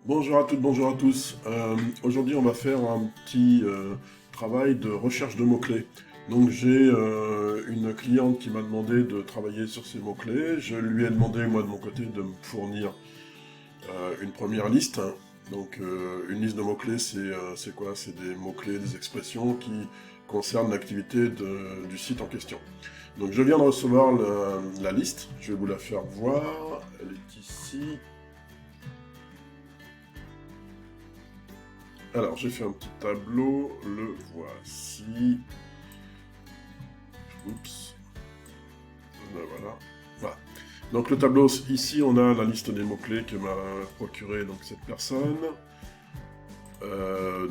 Bonjour à toutes, bonjour à tous. Aujourd'hui, on va faire un petit travail de recherche de mots-clés. Donc, j'ai une cliente qui m'a demandé de travailler sur ces mots-clés. Je lui ai demandé, moi, de mon côté, de me fournir une première liste. Donc, une liste de mots-clés, c'est quoi? C'est des mots-clés, des expressions qui concernent l'activité du site en question. Donc, je viens de recevoir la liste. Je vais vous la faire voir. Elle est ici. Alors, j'ai fait un petit tableau, le voici. Oups, voilà. Voilà. Donc le tableau, ici, on a la liste des mots-clés que m'a procuré donc, cette personne.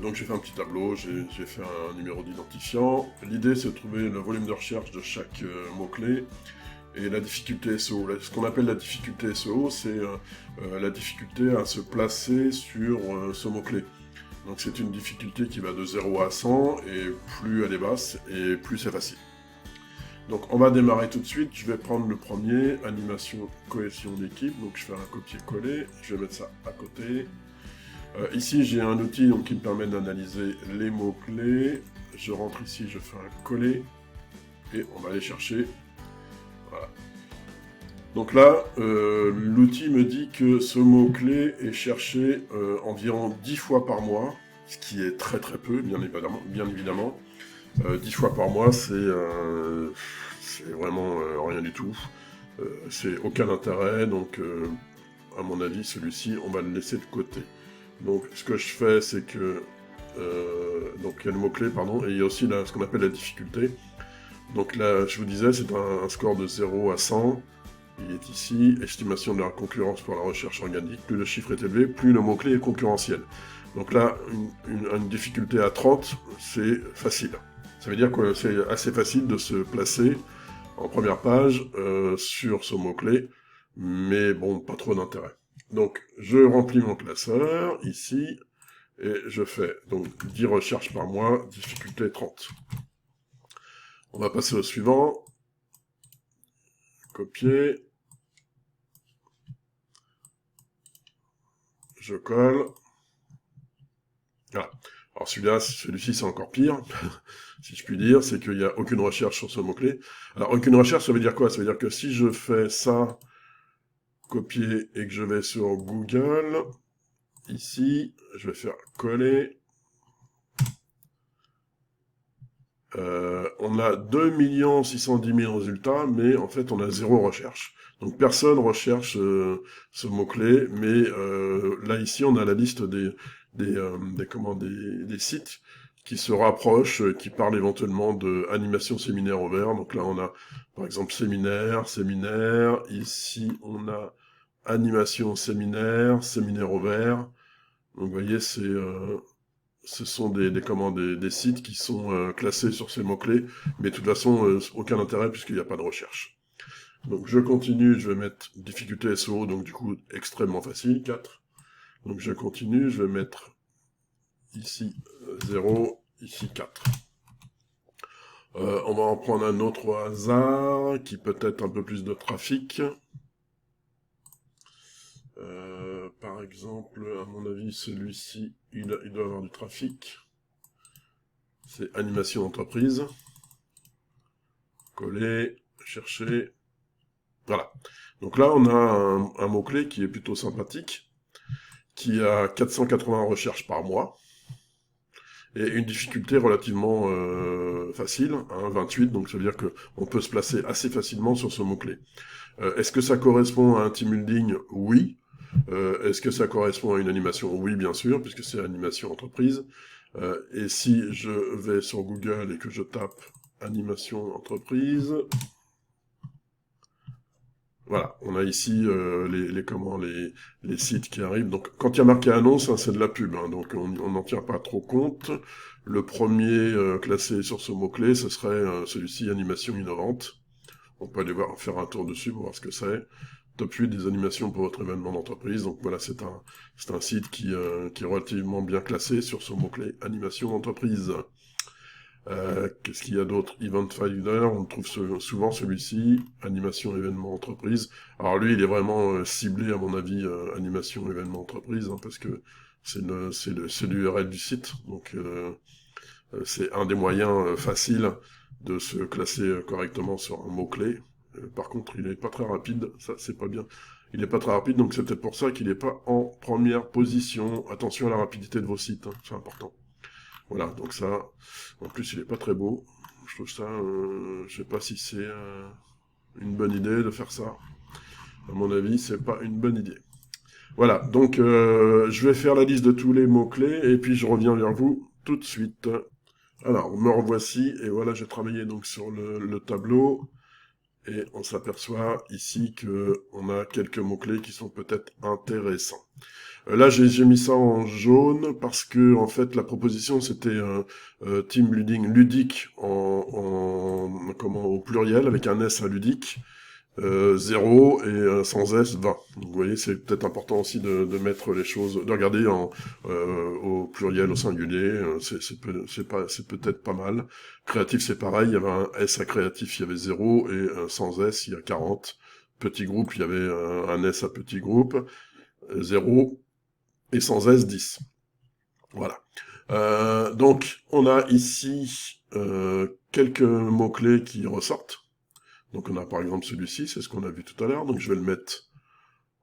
Donc j'ai fait un petit tableau, j'ai fait un numéro d'identifiant. L'idée, c'est de trouver le volume de recherche de chaque mot-clé et la difficulté SEO. Ce qu'on appelle la difficulté SEO, c'est la difficulté à se placer sur ce mot-clé. Donc c'est une difficulté qui va de 0 à 100, et plus elle est basse, et plus c'est facile. Donc on va démarrer tout de suite, je vais prendre le premier, animation cohésion d'équipe, donc je fais un copier-coller, je vais mettre ça à côté. Ici j'ai un outil donc, qui me permet d'analyser les mots-clés, je rentre ici, je fais un coller, et on va aller chercher. Voilà. Donc là, l'outil me dit que ce mot-clé est cherché environ 10 fois par mois, ce qui est très très peu, bien évidemment. 10 fois par mois, c'est vraiment rien du tout. C'est aucun intérêt, donc à mon avis, celui-ci, on va le laisser de côté. Donc ce que je fais, c'est que... donc il y a le mot-clé, pardon, et il y a aussi ce qu'on appelle la difficulté. Donc là, je vous disais, c'est un score de 0 à 100. Il est ici, estimation de la concurrence pour la recherche organique. Plus le chiffre est élevé, plus le mot-clé est concurrentiel. Donc là, une difficulté à 30, c'est facile. Ça veut dire que c'est assez facile de se placer en première page sur ce mot-clé, mais bon, pas trop d'intérêt. Donc, je remplis mon classeur, ici, et je fais donc 10 recherches par mois, difficulté 30. On va passer au suivant. Copier. Je colle. Voilà. Alors celui-ci c'est encore pire, si je puis dire, c'est qu'il n'y a aucune recherche sur ce mot-clé. Alors aucune recherche, ça veut dire quoi? Ça veut dire que si je fais ça, copier, et que je vais sur Google, ici, je vais faire coller, on a 2 610 000 résultats, mais en fait on a 0 recherche. Donc personne recherche ce mot-clé, mais là ici on a la liste des sites qui se rapprochent, qui parlent éventuellement de animation séminaire ouvert. Donc là on a par exemple séminaire, ici on a animation séminaire ouvert. Donc vous voyez, ce sont des sites qui sont classés sur ces mots-clés, mais de toute façon, aucun intérêt puisqu'il n'y a pas de recherche. Donc je continue, je vais mettre difficulté SEO, donc du coup extrêmement facile, 4. Donc je continue, je vais mettre ici 0, ici 4. On va en prendre un autre au hasard, qui peut être un peu plus de trafic. Par exemple, à mon avis, celui-ci, il doit avoir du trafic. C'est animation entreprise. Coller, chercher. Voilà. Donc là, on a un mot-clé qui est plutôt sympathique, qui a 480 recherches par mois, et une difficulté relativement facile, hein, 28, donc ça veut dire qu'on peut se placer assez facilement sur ce mot-clé. Est-ce que ça correspond à un team building? Oui. Est-ce que ça correspond à une animation? Oui, bien sûr, puisque c'est animation entreprise. Et si je vais sur Google et que je tape animation entreprise, voilà, on a ici les sites qui arrivent. Donc quand il y a marqué annonce, hein, c'est de la pub, hein, donc on n'en tient pas trop compte. Le premier classé sur ce mot-clé, ce serait celui-ci, animation innovante. On peut aller faire un tour dessus pour voir ce que c'est. Top 8 des animations pour votre événement d'entreprise. Donc voilà, c'est un site qui est relativement bien classé sur ce mot-clé animation d'entreprise. Qu'est-ce qu'il y a d'autre? Event Finder, on trouve souvent celui-ci, animation événement entreprise. Alors lui, il est vraiment ciblé, à mon avis, animation événement entreprise, hein, parce que c'est l'URL du site, donc c'est un des moyens faciles de se classer correctement sur un mot-clé. Par contre, il n'est pas très rapide, ça c'est pas bien. Il n'est pas très rapide, donc c'est peut-être pour ça qu'il n'est pas en première position. Attention à la rapidité de vos sites, hein, c'est important. Voilà, donc ça, en plus il est pas très beau. Je trouve ça, je sais pas si c'est une bonne idée de faire ça. À mon avis, c'est pas une bonne idée. Voilà, donc je vais faire la liste de tous les mots-clés et puis je reviens vers vous tout de suite. Alors, me revoici et voilà, j'ai travaillé donc sur le tableau et on s'aperçoit ici que on a quelques mots-clés qui sont peut-être intéressants. Là, j'ai mis ça en jaune parce que en fait, la proposition c'était un team building ludique comment au pluriel avec un S à ludique, 0 et sans S 20. Donc, vous voyez, c'est peut-être important aussi de mettre les choses, de regarder au pluriel, au singulier. C'est peut-être pas mal. Créatif, c'est pareil. Il y avait un S à créatif, il y avait 0 et sans S, il y a 40. Petit groupe, il y avait un S à petit groupe, 0 et sans S 10. Voilà. Donc, on a ici quelques mots-clés qui ressortent. Donc on a par exemple celui-ci, c'est ce qu'on a vu tout à l'heure, donc je vais le mettre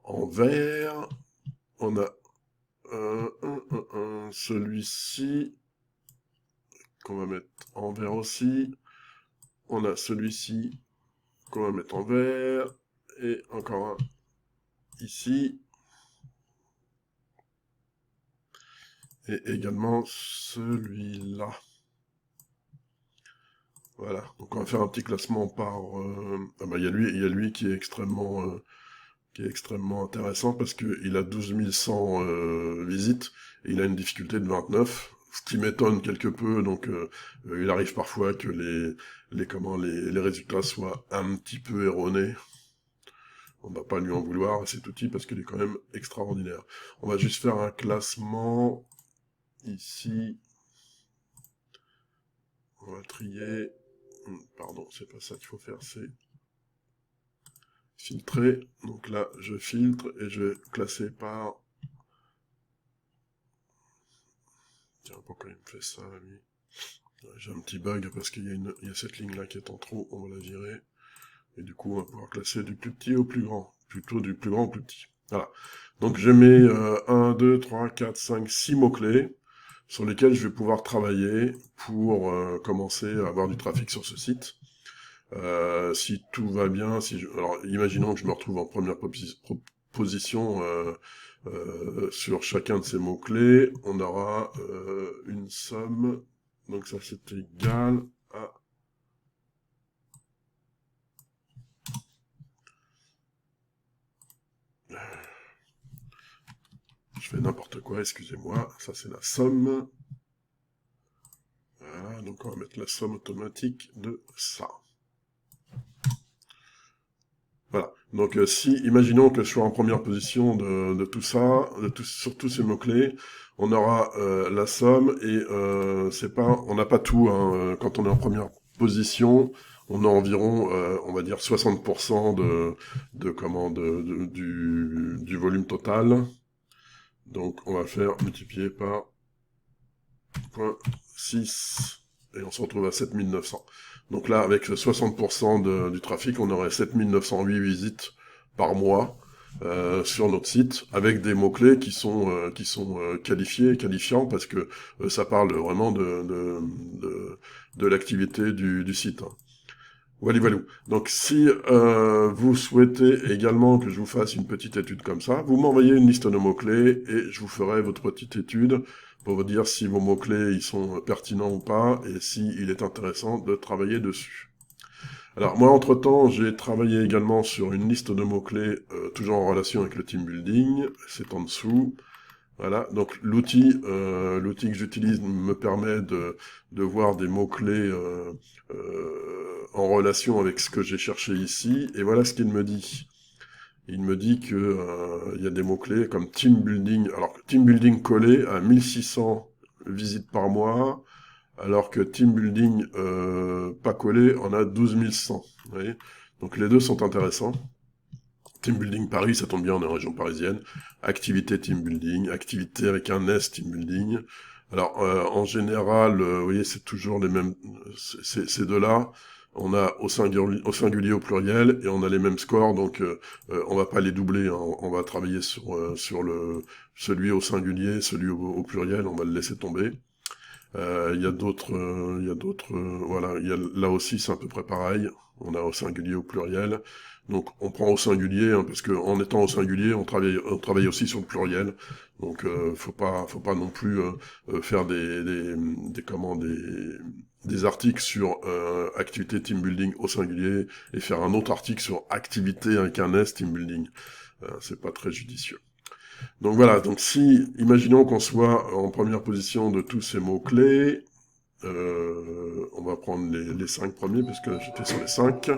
en vert. On a celui-ci, qu'on va mettre en vert aussi. On a celui-ci, qu'on va mettre en vert. Et encore un ici. Et également celui-là. Voilà, donc on va faire un petit classement par... Ah bah il y a lui qui est extrêmement intéressant parce qu'il a 12 100 visites et il a une difficulté de 29, ce qui m'étonne quelque peu, donc il arrive parfois que les résultats soient un petit peu erronés. On va pas lui en vouloir à cet outil parce qu'il est quand même extraordinaire. On va juste faire un classement ici. On va trier. Pardon, c'est pas ça qu'il faut faire, c'est filtrer. Donc là, je filtre et je vais classer par... Tiens, pourquoi il me fait ça, lui? J'ai un petit bug parce qu'il y a cette ligne-là qui est en trop, on va la virer. Et du coup, on va pouvoir classer du plus petit au plus grand. Plutôt du plus grand au plus petit. Voilà. Donc je mets 1, 2, 3, 4, 5, 6 mots-clés sur lesquels je vais pouvoir travailler pour commencer à avoir du trafic sur ce site. Si tout va bien, alors imaginons que je me retrouve en première position sur chacun de ces mots-clés, on aura une somme, donc ça c'est égal à... Je fais n'importe quoi, excusez-moi, ça c'est la somme. Voilà, donc on va mettre la somme automatique de ça. Voilà, donc imaginons que je sois en première position de tout ça, sur tous ces mots-clés, on aura la somme et on n'a pas tout, hein, quand on est en première position, on a environ, on va dire 60% du volume total. Donc on va faire multiplier par 0.6 et on se retrouve à 7900. Donc là, avec 60% du trafic, on aurait 7908 visites par mois sur notre site, avec des mots-clés qui sont qualifiés et qualifiants, parce que ça parle vraiment de l'activité du site. Hein. Voilà, voilà. Donc si vous souhaitez également que je vous fasse une petite étude comme ça, vous m'envoyez une liste de mots-clés et je vous ferai votre petite étude pour vous dire si vos mots-clés ils sont pertinents ou pas et s'il est intéressant de travailler dessus. Alors moi entre-temps j'ai travaillé également sur une liste de mots-clés toujours en relation avec le team building, c'est en dessous. Voilà, donc l'outil que j'utilise me permet de voir des mots-clés en relation avec ce que j'ai cherché ici, et voilà ce qu'il me dit. Il me dit que il y a des mots-clés comme team building, alors team building collé à 1600 visites par mois, alors que Team Building pas collé en a 12 100. Vous voyez, donc les deux sont intéressants. Team Building Paris, ça tombe bien, on est en région parisienne. Activité Team Building, activité avec un S Team Building. Alors, en général, vous voyez, c'est toujours les mêmes... Ces deux-là, on a au singulier, au pluriel, et on a les mêmes scores, donc on va pas les doubler, hein, on va travailler sur celui au singulier, celui au pluriel, on va le laisser tomber. Il y a d'autres, voilà, là aussi c'est à peu près pareil, on a au singulier, au pluriel, donc on prend au singulier, hein, parce que en étant au singulier, on travaille aussi sur le pluriel, donc faut pas non plus faire des articles sur activité team building au singulier et faire un autre article sur activité avec un S team building, c'est pas très judicieux. Donc voilà, donc si, imaginons qu'on soit en première position de tous ces mots-clés, on va prendre les 5 premiers, parce que j'étais sur les 5.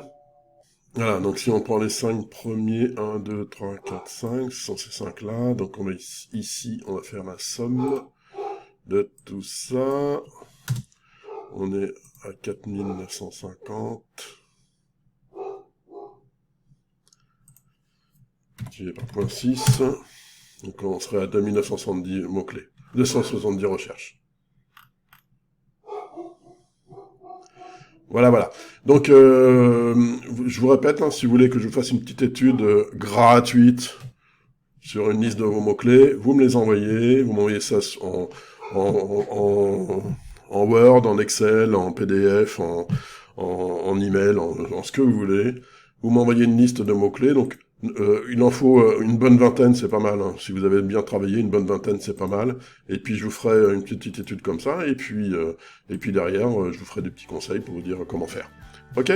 Voilà, donc si on prend les 5 premiers, 1, 2, 3, 4, 5, ce sont ces 5-là, donc on va ici, on va faire la somme de tout ça. On est à 4950. Divisé par 0.6. Donc on serait à 2970 mots-clés. 270 recherches. Voilà. Donc, je vous répète, hein, si vous voulez que je vous fasse une petite étude gratuite sur une liste de vos mots-clés, vous me les envoyez, vous m'envoyez ça en Word, en Excel, en PDF, en email, en ce que vous voulez. Vous m'envoyez une liste de mots-clés, donc il en faut une bonne vingtaine, c'est pas mal. Hein. Si vous avez bien travaillé, une bonne vingtaine, c'est pas mal. Et puis je vous ferai une petite étude comme ça, et puis derrière, je vous ferai des petits conseils pour vous dire comment faire. Ok ?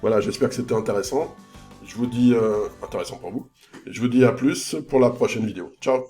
Voilà, j'espère que c'était intéressant. Je vous dis intéressant pour vous. Et je vous dis à plus pour la prochaine vidéo. Ciao.